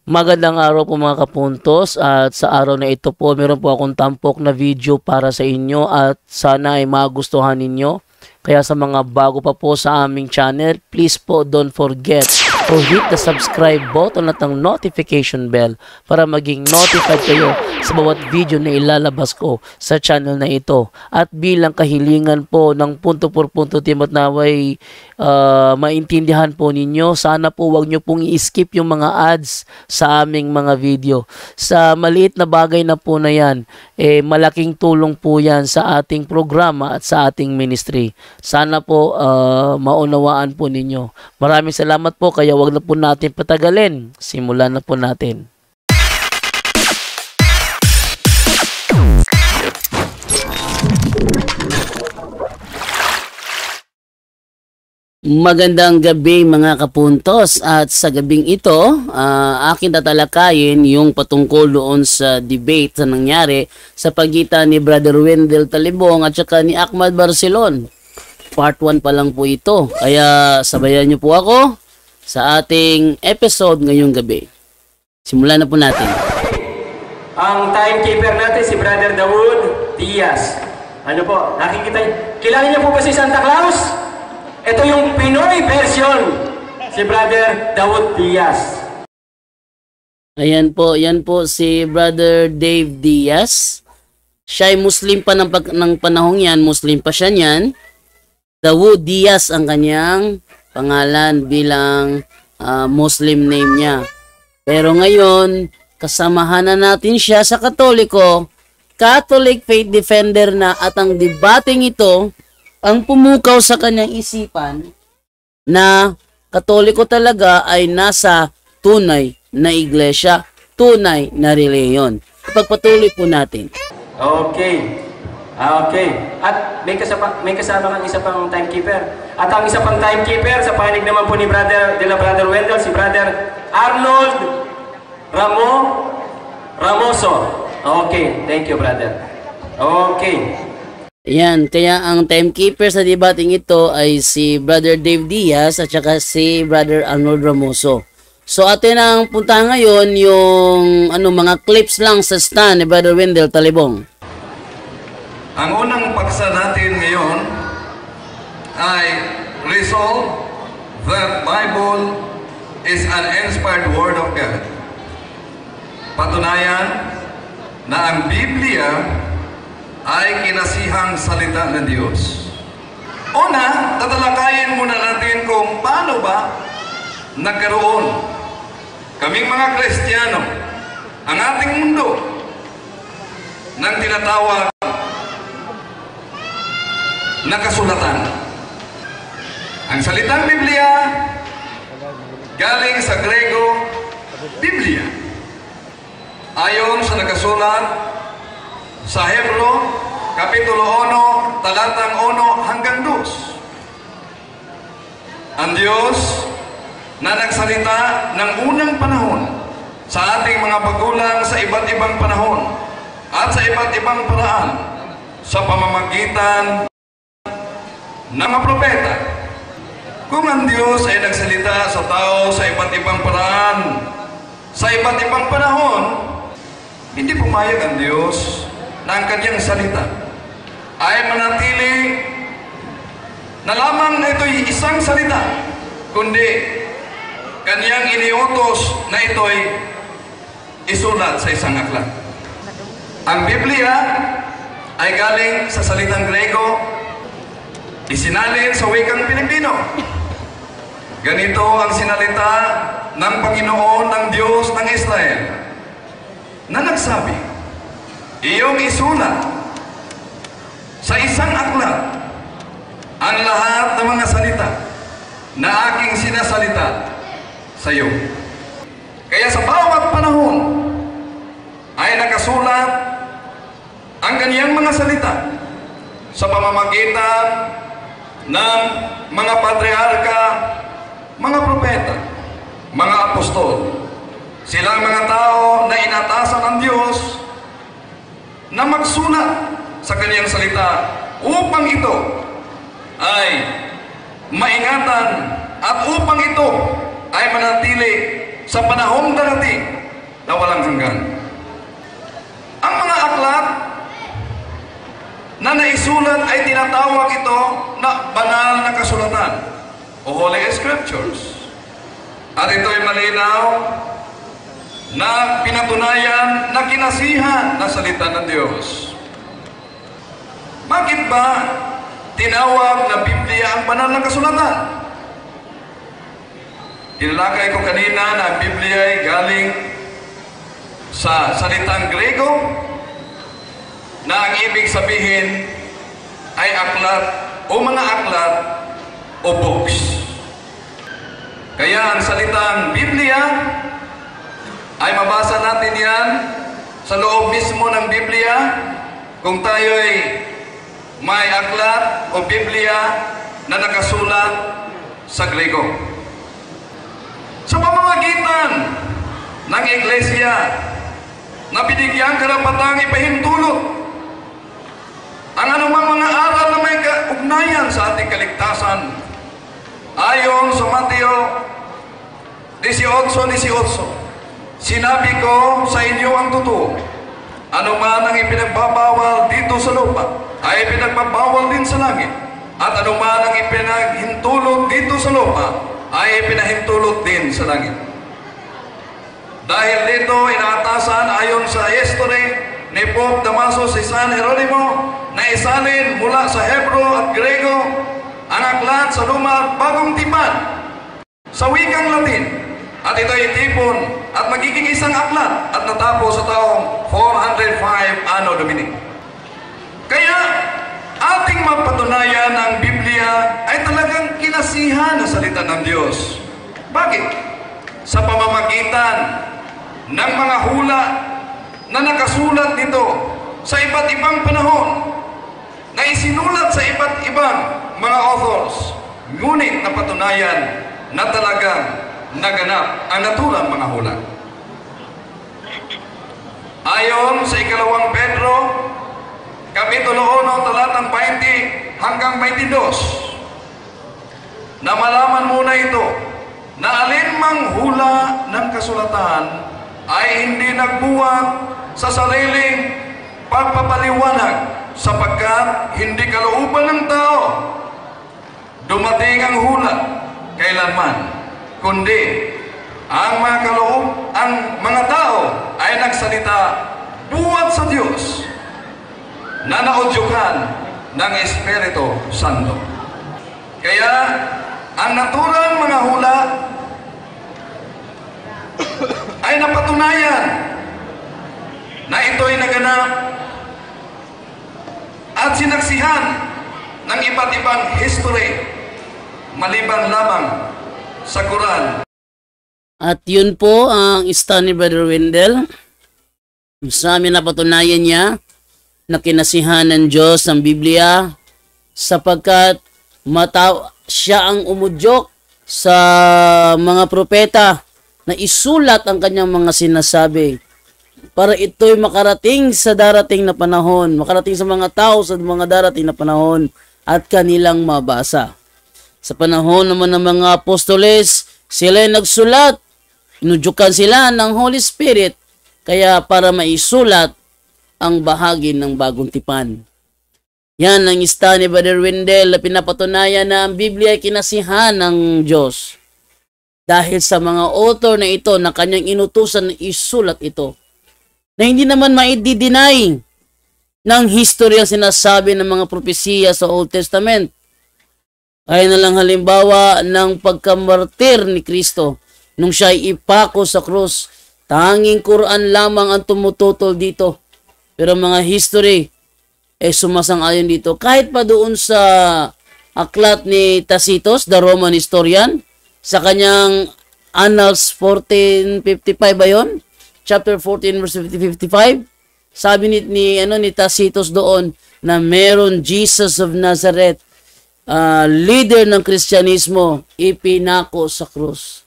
Magandang araw po mga kapuntos, at sa araw na ito po meron po akong tampok na video para sa inyo at sana ay magustuhan ninyo. Kaya sa mga bago pa po sa aming channel, please po don't forget to hit the subscribe button at ang notification bell para maging notified kayo sa bawat video na ilalabas ko sa channel na ito. At bilang kahilingan po ng punto por punto team at naway maintindihan po ninyo, sana po wag nyo pong i-skip yung mga ads sa aming mga video. Sa maliit na bagay na po na yan, malaking tulong po yan sa ating programa at sa ating ministry. Sana po maunawaan po ninyo. Maraming salamat po, kaya wag na po natin patagalin. Simulan na po natin. Magandang gabi mga kapuntos, at sa gabing ito akin tatalakayin yung patungkol doon sa debate na nangyari sa pagitan ni Brother Wendell Talibong at saka ni Ahmad Barcelon. Part 1 pa lang po ito, kaya sabayan niyo po ako sa ating episode ngayong gabi. Simulan na po natin. Ang timekeeper natin si Brother Dawood Diaz. Ano po, nakikita niyo? Kilala niyo po ba si Santa Claus? Ito yung Pinoy version, si Brother Dawood Diaz. Ayan po, yan po si Brother Dave Diaz. Siya ay Muslim pa ng panahong yan, Muslim pa siya niyan. Dawood Diaz ang kanyang pangalan bilang Muslim name niya. Pero ngayon, kasamahan na natin siya sa Katoliko, Catholic Faith Defender na, at ang debating ito ang pumukaw sa kanyang isipan na Katoliko talaga ay nasa tunay na iglesia, tunay na reliyon. Ipagpatuloy po natin. Okay. At may kasama kang isa pang timekeeper. At ang isa pang timekeeper, sa panig naman po ni Brother Wendell, si Brother Arnold Ramoso. Okay, thank you, brother. Okay. Yan, kaya ang timekeeper sa debating ito ay si Brother Dave Diaz at saka si Brother Arnold Ramoso. So atin ang punta ngayon yung mga clips lang sa stand ni Brother Wendell Talibong. Ang unang paksa natin ngayon ay resolve that Bible is an inspired word of God. Patunayan na ang Biblia ay kinasihang salita ng Diyos. Una, tatalakayin muna natin kung paano ba nagkaroon kaming mga Kristiyano, ang ating mundo, ng tinatawag na kasulatan. Ang salitang Biblia galing sa Grego, Biblia. Ayon sa nakasulat sa Hebro, Kapitulo 1, talatang 1 hanggang 2. Ang Diyos na nagsalita ng unang panahon sa ating mga magulang sa iba't ibang panahon at sa iba't ibang paraan sa pamamagitan ng mga propeta. Kung ang Diyos ay nagsalita sa tao sa iba't ibang paraan, sa iba't ibang panahon, hindi pumayag ang Diyos na ang kanyang salita ay manatili na lamang na ito'y isang salita, kundi kanyang iniutos na ito'y isulat sa isang aklat. Ang Biblia ay galing sa salitang Grego, isinalin sa wikang Pilipino. Ganito ang sinalita ng Panginoon ng Diyos ng Israel na nagsabi, iyong isulat sa isang aklat ang lahat ng mga salita na aking sinasalita sa iyo. Kaya sa bawat panahon ay nakasulat ang kaniyang mga salita sa pamamagitan ng mga patriarka, mga propeta, mga apostol. Silang mga tao na inatasan ng Diyos na magsulat sa kanyang salita upang ito ay maingatan at upang ito ay manatili sa panahong darating na walang hanggan. Ang mga aklat na naisulat ay tinatawag ito na banal na kasulatan o Holy Scriptures. At ito'y malinaw na pinatunayan na kinasihan na salita ng Diyos. Bakit ba tinawag na Biblia ang banal na kasulatan? Tinalakay ko kanina na ang Biblia ay galing sa salitang Grego na ang ibig sabihin ay aklat o mga aklat o books. Kaya ang salitang Biblia ay mabasa natin yan sa loob mismo ng Biblia kung tayo'y may aklat o Biblia na nakasulat sa Grego. Sa pamamagitan ng Iglesia na binigyang karapatang ipahintulot ang anumang mga aral na may kaugnayan sa ating kaligtasan, ayon sa Mateo 18:18, sinabi ko sa inyo ang totoo, anuman ang ipinagbabawal dito sa lupa ay ipinagbabawal din sa langit, at anuman ang ipinaghintulot dito sa lupa ay ipinahintulot din sa langit. Dahil dito, inaatasan ayon sa history ni Pope Damaso si San Jeronimo na isalin mula sa Hebro at Grego ang aklat sa Luma at Bagong Tipan sa wikang Latin, at ito ay itipon at magiging isang aklat at natapos sa taong 405 Anno Domini. Kaya ating mapatunayan ang Biblia ay talagang kinasihan na salita ng Diyos. Bakit? Sa pamamagitan ng mga hula na nakasulat nito sa iba't ibang panahon, na isinulat sa iba't ibang mga authors, ngunit napatunayan na talagang naganap ang naturang mga hula. Ayon sa ikalawang Pedro, Kapitulo 1, talatang 20 hanggang 22, na malaman muna ito, na alinmang hula ng kasulatan ay hindi nagbuwag sa sariling pagpapaliwanag, sapagkat hindi kalooban ng tao dumating ang hula kailanman, kundi ang mga tao ay nagsalita buwat sa Diyos na naudyukan ng Espiritu Santo. Kaya ang naturang mga hula ay napatunayan na ito'y naganap at sinaksihan ng iba't ibang history maliban lamang sa Quran. At yun po ang study ni Brother Wendell. Sa amin napatunayan niya na kinasihan ng Diyos ang Biblia sapagkat siya ang umudyok sa mga propeta na isulat ang kanyang mga sinasabi para ito'y makarating sa darating na panahon, makarating sa mga tao sa mga darating na panahon at kanilang mabasa. Sa panahon naman ng mga apostoles, sila ay nagsulat, inudyukan sila ng Holy Spirit, kaya para maisulat ang bahagi ng Bagong Tipan. Yan ang study ni Brother Wendell na pinapatunayan na ang Biblia ay kinasihan ng Diyos. Dahil sa mga author na ito na kanyang inutusan na isulat ito, na hindi naman maidideny ng history ang sinasabi ng mga propesiya sa Old Testament. Ay na lang halimbawa ng pagkamartir ni Kristo nung siya ay ipako sa krus. Tanging Quran lamang ang tumututol dito. Pero mga history ay sumasang-ayon dito. Kahit pa doon sa aklat ni Tacitus, the Roman historian, sa kanyang Annals 1455 ba yun? Chapter 14 verse 55. Sabi ni Tacitus doon na meron Jesus of Nazareth, leader ng Kristyanismo, ipinako sa krus.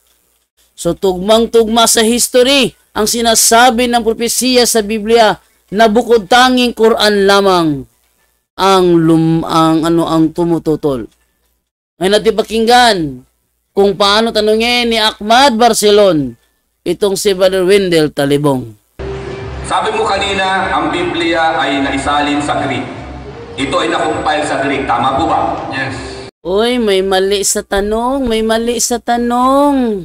So tugmang-tugma sa history ang sinasabi ng propesiya sa Biblia na bukod tanging Quran lamang ang tumututol. Ay natin pakinggan kung paano tanungin ni Ahmad Barcelon itong si Brother Wendell Talibong. Sabi mo kanina, ang Biblia ay naisalin sa Greek. Ito ay nakumpile sa Greek. Tama po ba? Yes. Uy, may mali sa tanong. May mali sa tanong.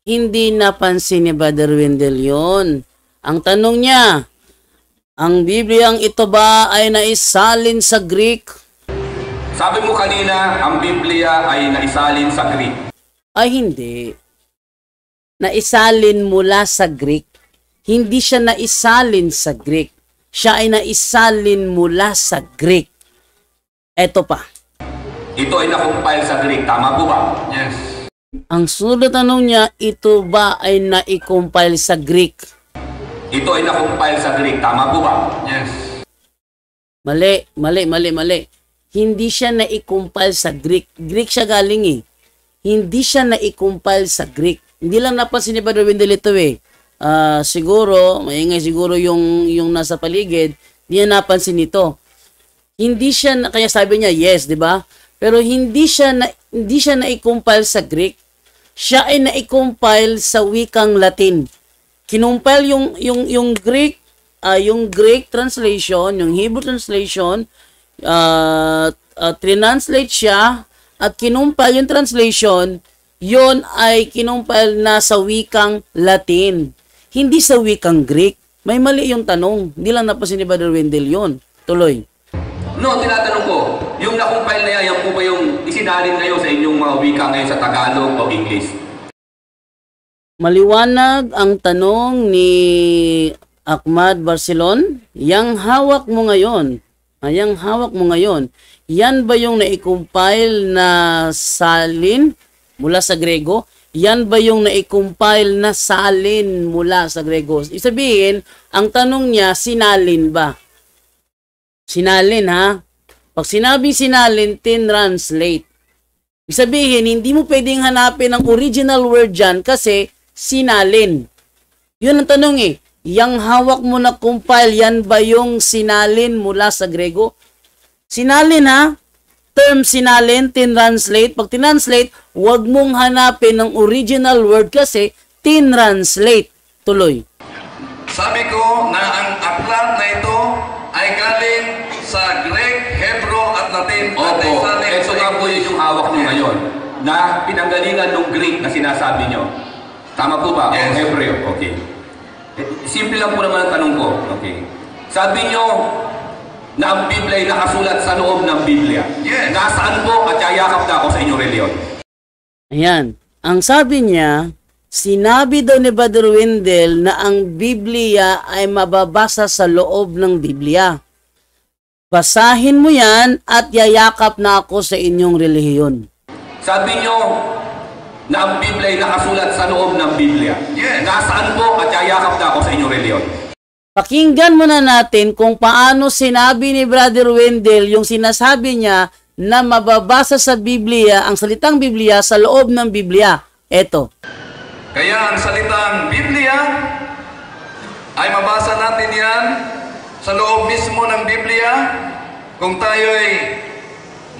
Hindi napansin ni Brother Wendell yun. Ang tanong niya, ang Bibliang ito ba ay naisalin sa Greek? Sabi mo kanina, ang Biblia ay naisalin sa Greek. Ay hindi. Naisalin mula sa Greek. Hindi siya naisalin sa Greek. Siya ay naisalin mula sa Greek. Eto pa. Ito ay nakumpile sa Greek. Tama po ba? Yes. Ang sunod na tanong niya, ito ba ay nai-compile sa Greek? Ito ay nakumpile sa Greek. Tama po ba? Yes. Mali. Hindi siya nai-compile sa Greek. Greek siya galing eh. Hindi siya nai-compile sa Greek. Hindi lang napansin ni Brother Wendell ito eh. Siguro, maingay siguro yung nasa paligid, hindi niya napansin ito. Hindi siya, kaya sabi niya yes, di ba? Pero hindi siya na-compile sa Greek. Siya ay na-compile sa wikang Latin. Kinumpile yung Greek, yung Greek translation, yung Hebrew translation, translate siya at kinumpile yung translation, yon ay kinumpile na sa wikang Latin. Hindi sa wikang Greek. May mali yung tanong. Hindi lang napasin ni Brother Wendell yun. Tuloy. No, tinatanong ko, yung nakumpile na yan po ba yung isinalin kayo sa inyong mga wika ngayon sa Tagalog o English? Maliwanag ang tanong ni Ahmad Barcelon. Yang hawak mo ngayon, yan ba yung na-compile na salin mula sa Grego? Yan ba yung na-compile na salin mula sa Grego? Ibig sabihin, ang tanong niya, sinalin ba? Sinalin ha? Pag sinabing sinalin, tinranslate. Ibig sabihin, hindi mo pwedeng hanapin ang original word dyan kasi sinalin. Yun ang tanong eh. Yang hawak mo na compile, yan ba yung sinalin mula sa Grego? Sinalin ha? Term sinalin, tinranslate. Pag tinranslate, huwag mong hanapin ang original word kasi tinranslate. Tuloy. Sabi ko na ang aklat na ito ay galing sa Greek, Hebrew at Latin. Opo, ito nga po yung hawak nyo ngayon na pinanggalingan ng Greek na sinasabi nyo. Tama po ba? Yes. O Hebrew? Okay. Simple lang po naman ang tanong ko. Okay. Sabi nyo na ang Biblia ay nakasulat sa loob ng Biblia. Yes. Nasaan po at yayakap na ako sa inyong reliyon? Ayan. Ang sabi niya, sinabi daw ni Brother Wendell na ang Biblia ay mababasa sa loob ng Biblia. Basahin mo yan at yayakap na ako sa inyong relihiyon. Sabi nyo na ang Biblia ay nakasulat sa loob ng Biblia. Yes. Nasaan po at yayakap na ako sa inyong reliyon? Pakinggan muna natin kung paano sinabi ni Brother Wendell yung sinasabi niya na mababasa sa Biblia, ang salitang Biblia sa loob ng Biblia. Eto. Kaya ang salitang Biblia ay mabasa natin yan sa loob mismo ng Biblia kung tayo'y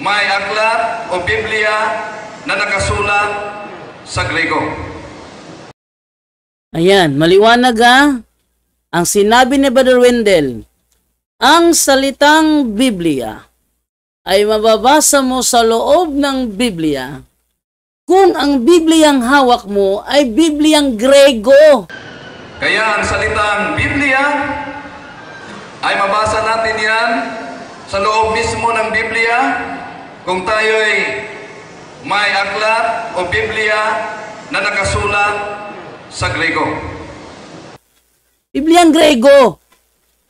may aklat o Biblia na nakasulat sa Grego. Ayan, maliwanag ha? Ang sinabi ni Brother Wendell, ang salitang Biblia ay mababasa mo sa loob ng Biblia kung ang Bibliang hawak mo ay Bibliang Grego. Kaya ang salitang Biblia ay mabasa natin yan sa loob mismo ng Biblia kung tayo'y may aklat o Biblia na nakasulat sa Grego. Bibliang Grego.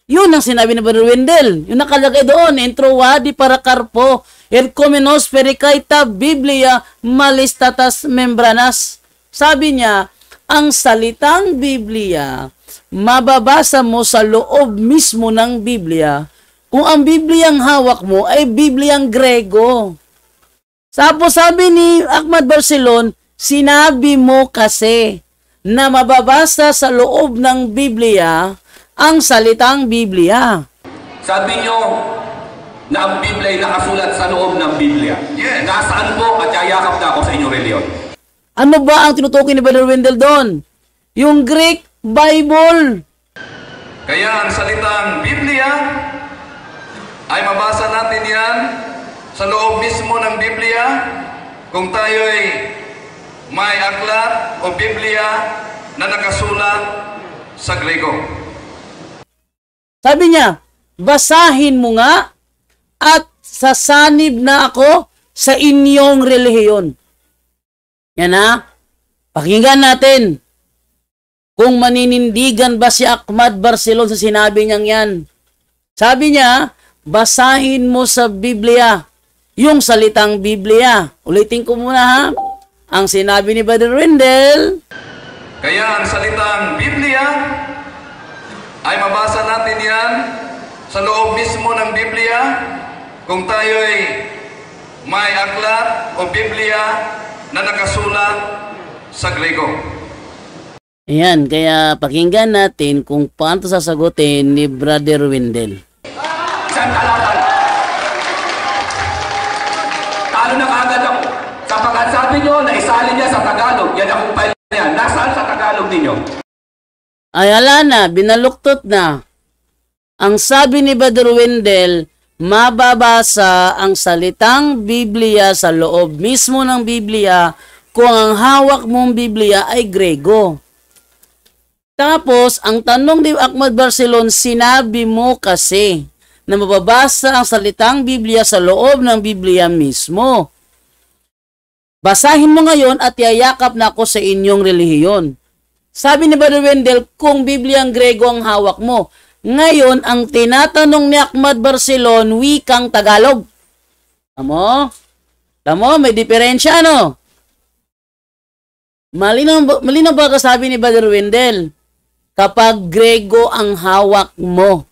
Yun ang sinabi ni Brother Wendell. Yung nakalagay doon, Intro Wadi para Carpo, Ercomenos Pericaita Biblia Malistatas Membranas. Sabi niya, ang salitang Biblia, mababasa mo sa loob mismo ng Biblia kung ang Bibliang hawak mo ay Bibliang Grego. Sabi ni Ahmad Barcelon, sinabi mo kasi na mababasa sa loob ng Biblia ang salitang Biblia. Sabi nyo na ang Biblia ay nakasulat sa loob ng Biblia. Yes. Nasaan po at yayakap na ako sa inyong reliyon? Ano ba ang tinutukoy ni Brother Wendell doon? yung Greek Bible. Kaya ang salitang Biblia ay mabasa natin yan sa loob mismo ng Biblia kung tayo'y may aklat o Biblia na nakasulat sa Grego. Sabi niya, basahin mo nga at sasanib na ako sa inyong relihiyon. Yan na. Pakinggan natin kung maninindigan ba si Ahmad Barcelon sa sinabi niyang yan. Sabi niya, basahin mo sa Biblia, yung salitang Biblia. Ulitin ko muna ha. Ang sinabi ni Brother Wendell, kaya ang salitang Biblia ay mabasa natin yan sa loob mismo ng Biblia kung tayo'y may aklat o Biblia na nakasulat sa Grego. ayan, kaya pakinggan natin kung paano sasagutin ni Brother Wendell. Isang talata. Talo na kaagad ako. Sapagkat sabi nyo, naisali niya sa Tagalog. Yan akong file niya. Nasaan sa Tagalog ninyo? Ay, ala na, binaluktot na. Ang sabi ni Brother Wendell, mababasa ang salitang Biblia sa loob mismo ng Biblia kung ang hawak mong Biblia ay Grego. Tapos, ang tanong ni Ahmad Barcelon, sinabi mo kasi na mababasa ang salitang Biblia sa loob ng Biblia mismo. Basahin mo ngayon at yayakap na ako sa inyong relihiyon. Sabi ni Brother Wendell, kung Bibliang Grego ang hawak mo. Ngayon, ang tinatanong ni Ahmad Barcelon, wikang Tagalog. Tamo? May diferensya, ano? Malinaw ba kasabi ni Brother Wendell? Kapag Grego ang hawak mo.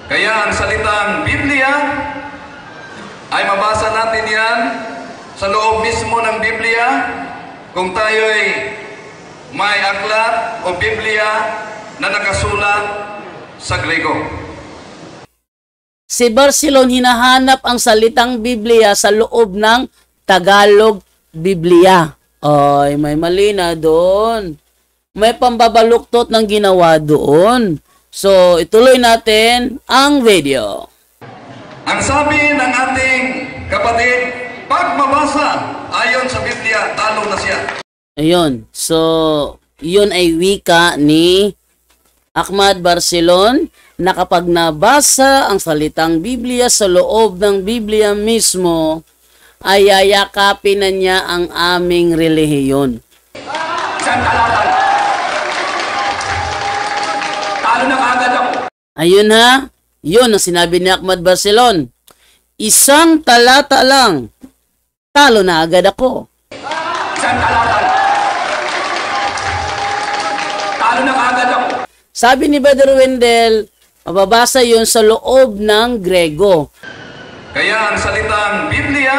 Kaya ang salitang Biblia ay mabasa natin yan sa loob mismo ng Biblia kung tayo'y may aklat o Biblia na nakasulat sa Grego. Si Barcelon hinahanap ang salitang Biblia sa loob ng Tagalog Biblia. Ay, may mali na doon. May pambabaluktot ng ginawa doon. So, ituloy natin ang video. Ang sabi ng ating kapatid, pag mabasa ayon sa Biblia, talo na siya. Ayun. So, yun ay wika ni Ahmad Barcelon na kapag nabasa ang salitang Biblia sa loob ng Biblia mismo, ay yayakapin na niya ang aming relihiyon. Isang talata. Talo na kaagad ako. Ayun ha, yun ang sinabi ni Ahmad Barcelon. Isang talata lang, talo na agad ako. Isang talata. Talo na kaagad ako. Sabi ni Brother Wendell, mababasa yun sa loob ng Grego. Kaya ang salitang Biblia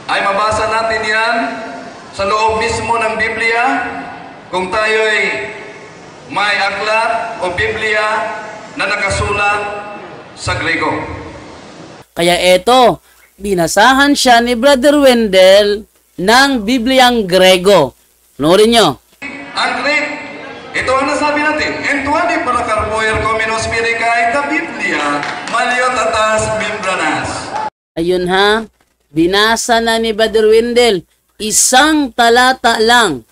ay mabasa natin yan sa loob mismo ng Biblia kung tayo'y may aklat o Biblia na nakasulat sa Grego. Kaya eto, binasahan siya ni Brother Wendell ng Bibliang Grego. Norin nyo. Ang Greek, ito ang nasabi natin, entuani para carboyer cominos miricae ta Biblia, maliot atas membranas. Ayun ha, binasa na ni Brother Wendell, isang talata lang.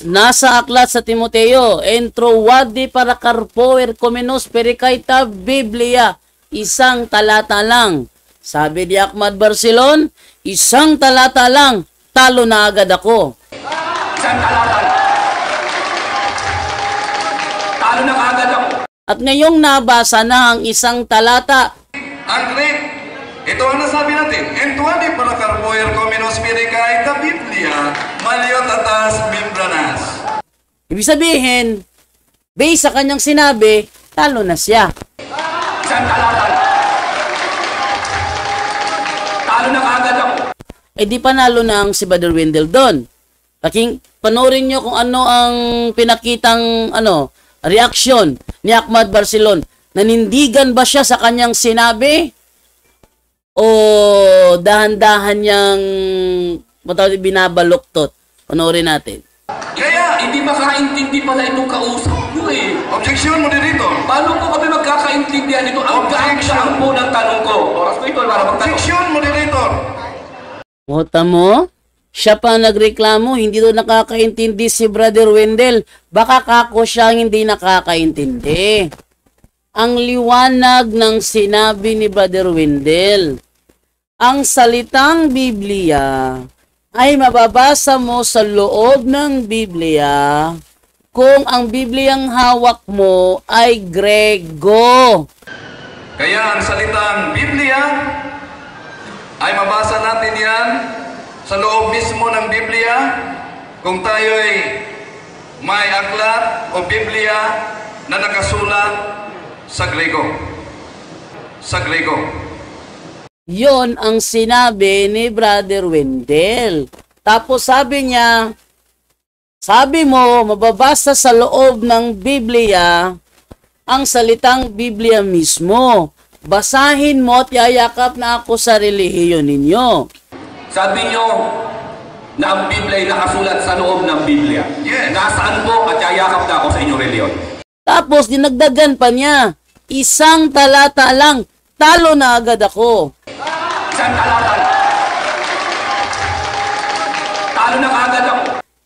Nasa aklat sa Timoteo, entro wadi para carpoer comenos pericaita Biblia, isang talata lang. Sabi ni Ahmad Barcelon, isang talata lang, talo na agad ako. Isang talata. Talo na kaagad ako. At ngayong nabasa na ang isang talata, Ang Greek, ito ang nasabi natin, entuani para carboyer cominos miricae ta Biblia, maliot atas membranas. ibig sabihin, based sa kanyang sinabi, talo na siya. Isang talata. Talo na kaagad ako. Eh di panalo na ang si Brother Wendell doon. Panoorin nyo kung ano ang pinakitang reaksyon ni Ahmad Barcelon. Nanindigan ba siya sa kanyang sinabi? O dahan-dahan niyang binabaluktot? Panoorin natin. hindi makaintindi pala itong kausap nyo eh. Objection, moderator. Paano po kami magkakaintindihan ito? Ang gaan po ng tanong ko. Oras ko ito para magtanong. Objection, moderator. Mota mo? Siya pa nagreklamo, hindi doon nakakaintindi si Brother Wendell. Baka kako siya hindi nakakaintindi. Ang liwanag ng sinabi ni Brother Wendell. Ang salitang Biblia ay mababasa mo sa loob ng Biblia kung ang Bibliang hawak mo ay Grego. Kaya ang salitang Biblia ay mabasa natin yan sa loob mismo ng Biblia kung tayo'y may aklat o Biblia na nakasulat sa Grego. Sa Grego. Yon ang sinabi ni Brother Wendell. Tapos sabi niya, sabi mo, mababasa sa loob ng Biblia ang salitang Biblia mismo. Basahin mo at yayakap na ako sa relihiyon ninyo. Sabi nyo na ang Biblia ay nakasulat sa loob ng Biblia. Yes. Nasaan po at yayakap na ako sa inyong reliyon? Tapos dinagdagan pa niya, isang talata lang, talo na agad ako. Isang talata. Talo na kaagad ako.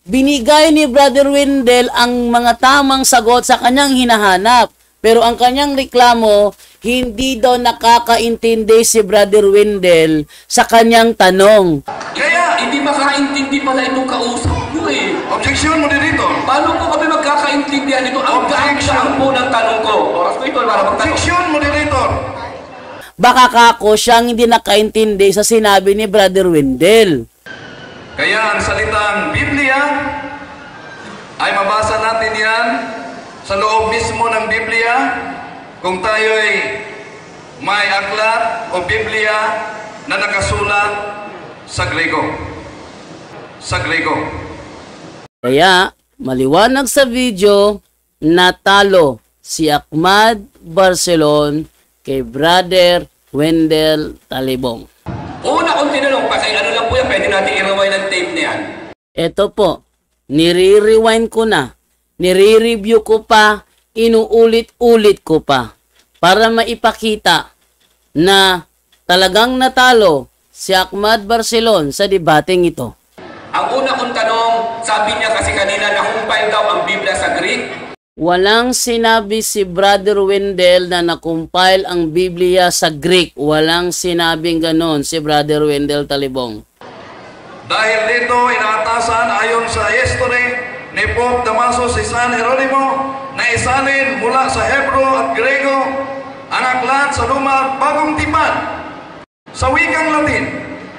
Binigay ni Brother Wendell ang mga tamang sagot sa kanyang hinahanap. Pero ang kanyang reklamo, hindi daw nakakaintindi si Brother Wendell sa kanyang tanong. Kaya, Hindi makaintindi pala itong kausap nyo eh. objection, moderator. Paano po kami magkakaintindihan ito? Ang gaan po ng tanong ko. Oras ko ito para magtanong. Objection, moderator. Baka kako siyang hindi nakaintindi sa sinabi ni Brother Wendell. Kaya ang salitang Biblia ay mabasa natin yan sa loob mismo ng Biblia kung tayo'y may aklat o Biblia na nakasulat sa Grego. Sa Grego. Kaya, maliwanag sa video, natalo si Ahmad Barcelon kay Brother Wendell Talibong. Una kong tinanong, kasi ano lang po yan, pwede natin i-rewind ang tape na yan. Ito po, nire-rewind ko na, nire-review ko pa, inuulit-ulit ko pa, para maipakita na talagang natalo si Ahmad Barcelon sa debating ito. Ang una kong tanong, sabi niya kasi kanina nakumpile daw ang Biblia sa Greek. Walang sinabi si Brother Wendell na nakumpile ang Biblia sa Greek. Walang sinabing ganon si Brother Wendell Talibong. Dahil dito, inaatasan ayon sa history ni Pope Damaso si San Jeronimo na isalin mula sa Hebro at Grego ang aklat sa Luma at Bagong Tipan sa wikang Latin.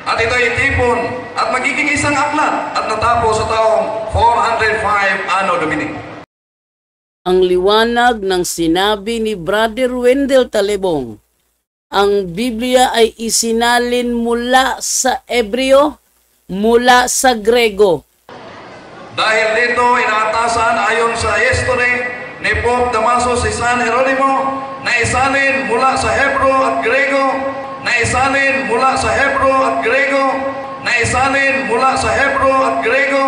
At ito ay tipon at magiging isang aklat at natapos sa taong 405 Anno Domini. Ang liwanag ng sinabi ni Brother Wendell Talibong, ang Biblia ay isinalin mula sa Hebreo, mula sa Grego. Dahil dito, inaatasan ayon sa history ni Pope Damaso si San Jeronimo na isalin mula sa Hebro at Grego, na isalin mula sa Hebro at Grego, na isalin mula sa Hebro at Grego.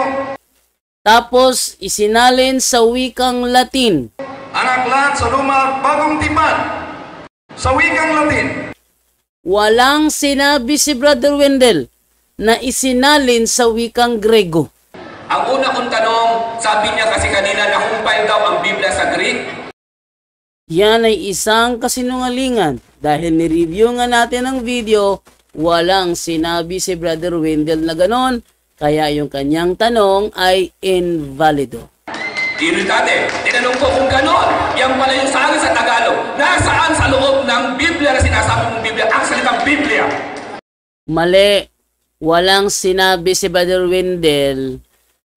Tapos isinalin sa wikang Latin. Ang aklat sa Luma at Bagong Tipan sa wikang Latin. Walang sinabi si Brother Wendell na isinalin sa wikang Grego. Ang una kong tanong, sabi niya kasi kanina nakumpile daw ang Biblia sa Greek. Yan ay isang kasinungalingan. Dahil ni-review nga natin ang video, walang sinabi si Brother Wendell na ganon. Kaya yung kanyang tanong ay invalido. Irritante, tinanong ko kung ganon. Yan pala yung sabi sa Tagalog. Nasaan sa loob ng Biblia na sinasabi mong Biblia? Ang salitang Biblia. Mali. Walang sinabi si Brother Wendell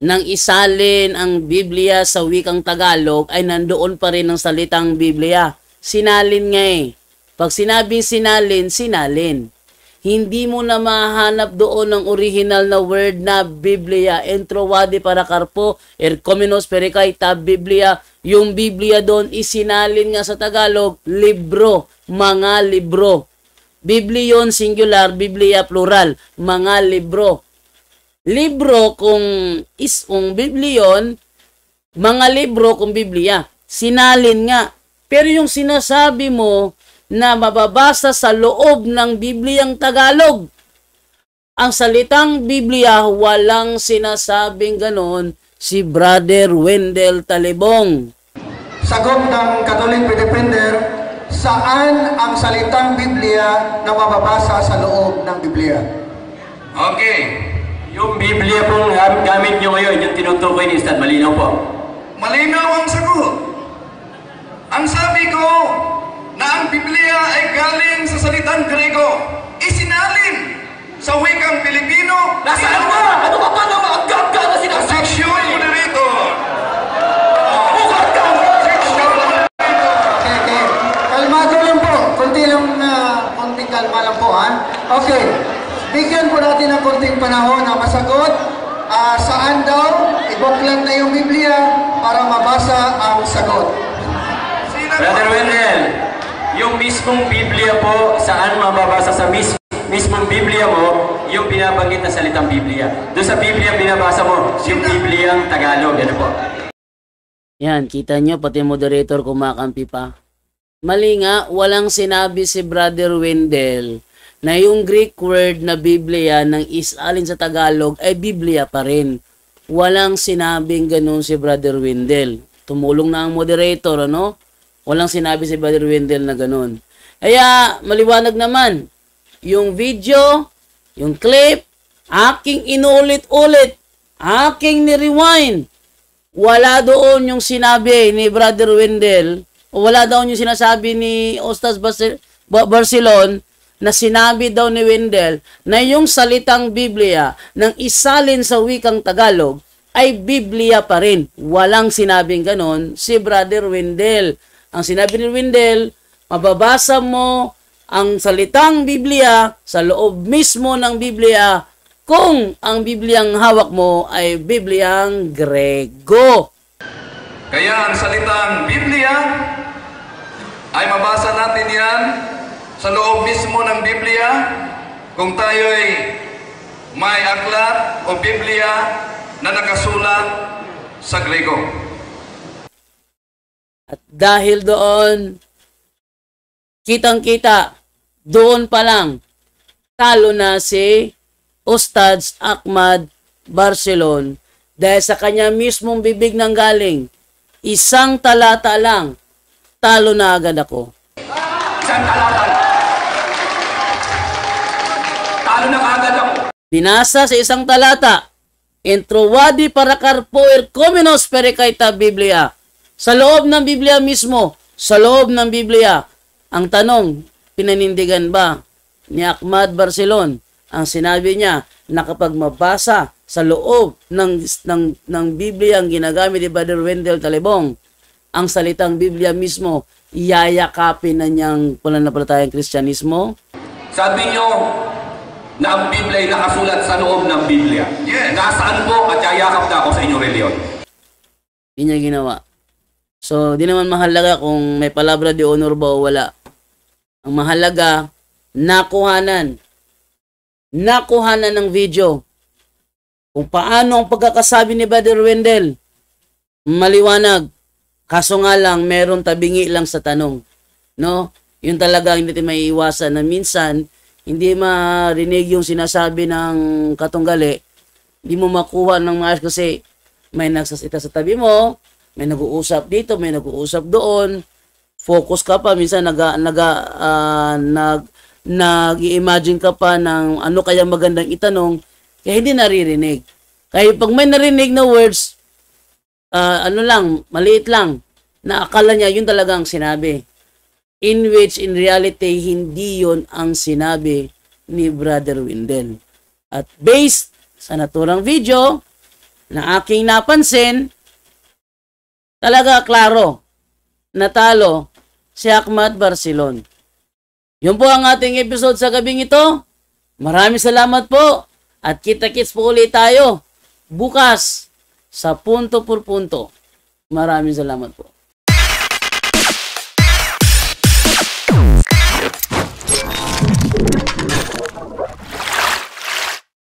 nang isalin ang Biblia sa wikang Tagalog ay nandoon pa rin ang salitang Biblia. Sinalin nga eh. Pag sinabing sinalin, sinalin. Hindi mo na mahanap doon ang original na word na Biblia. Entrovadi para karpo, ercomenos pericay tab Biblia. Yung Biblia doon isinalin nga sa Tagalog, libro, mga libro. Biblion singular, Biblia plural, mga libro. Libro kung biblion, mga libro kung Biblia. Sinalin nga. Pero yung sinasabi mo na mababasa sa loob ng Bibliang Tagalog, ang salitang Biblia, walang sinasabing ganon si Brother Wendell Talibong. Sagot ng Catholic Defender, saan ang salitang Biblia na mababasa sa loob ng Biblia? Okay. Yung Biblia pong gamit nyo ngayon, yung tinutukoy ni Ustad, malinaw po. Malinaw ang sagot. Ang sabi ko na ang Biblia ay galing sa salitang Grego, isinalin sa wikang Pilipino. Nasaan ba? Ano ka ba naman? Agad ka na sinasabi? Objection, moderator. Okay. Kalmado lang po. Konting kalma lang po, ha? Okay. Bigyan po natin ng konting panahon na masagot saan daw ibuklat na yung Biblia para mabasa ang sagot. Brother Wendell, yung mismong Biblia po, saan mababasa sa mismong Biblia mo, yung binabanggit na salitang Biblia. Doon sa Biblia binabasa mo, yung Bibliang Tagalog. Ano po? Yan, kita nyo, pati moderator kumakampi pa. Mali nga, walang sinabi si Brother Wendell na yung Greek word na Biblia nang isalin sa Tagalog ay Biblia pa rin. Walang sinabing ganun si Brother Wendell. Tumulong na ang moderator, ano? Walang sinabi si Brother Wendell na ganun. Kaya, maliwanag naman, yung video, yung clip, aking inulit-ulit, aking ni-rewind. Wala doon yung sinabi ni Brother Wendell, o wala doon yung sinasabi ni Ustaz Barcelon, na sinabi daw ni Wendell na yung salitang Biblia nang isalin sa wikang Tagalog ay Biblia pa rin. Walang sinabing ganon si Brother Wendell. Ang sinabi ni Wendell, mababasa mo ang salitang Biblia sa loob mismo ng Biblia kung ang Bibliang hawak mo ay Bibliang Grego. Kaya ang salitang Biblia ay mabasa natin yan sa loob mismo ng Biblia kung tayo'y may aklat o Biblia na nakasulat sa Grego. At dahil doon, kitang-kita, doon pa lang, talo na si Ustaz Ahmad Barcelon dahil sa kanya mismong bibig nang galing, isang talata lang, talo na agad ako. Isang talata. Talo na agad ako. Binasa sa isang talata, Introwadi para karpo erkomenos perekaita Biblia. Sa loob ng Biblia mismo, sa loob ng Biblia, ang tanong, pinanindigan ba ni Ahmad Barcelon? Ang sinabi niya na kapag mabasa sa loob ng Biblia ang ginagamit ni Brother Wendell Talibong, ang salitang Biblia mismo, iyayakapin na niyang pananampalatayang Kristyanismo? Sabi nyo na ang Biblia ay nakasulat sa loob ng Biblia. Yes. Nasaan po at yayakap na ako sa inyong reliyon? Hindi niya ginawa. So, di naman mahalaga kung may palabra de honor ba o wala. Ang mahalaga, nakuhanan ng video kung paano ang pagkakasabi ni Brother Wendell. Maliwanag. Kaso nga lang, meron tabingi lang sa tanong. No? Yun talaga hindi natin maiiwasan na minsan, hindi marinig yung sinasabi ng katunggali, hindi mo makuha ng maayos kasi may nagsasita sa tabi mo, may nag-uusap dito, may nag-uusap doon, focus ka pa, minsan nag-i-imagine ka pa ng ano kaya magandang itanong, kaya hindi naririnig. Kaya pag may narinig na words, maliit lang, na akala niya yun talagang sinabi. In which, in reality, hindi yun ang sinabi ni Brother Wendell. At based sa naturang video na aking napansin, talaga klaro, natalo si Ahmad Barcelon. Yun po ang ating episode sa gabing ito. Maraming salamat po at kita-kits po ulit tayo bukas sa punto por punto. Maraming salamat po.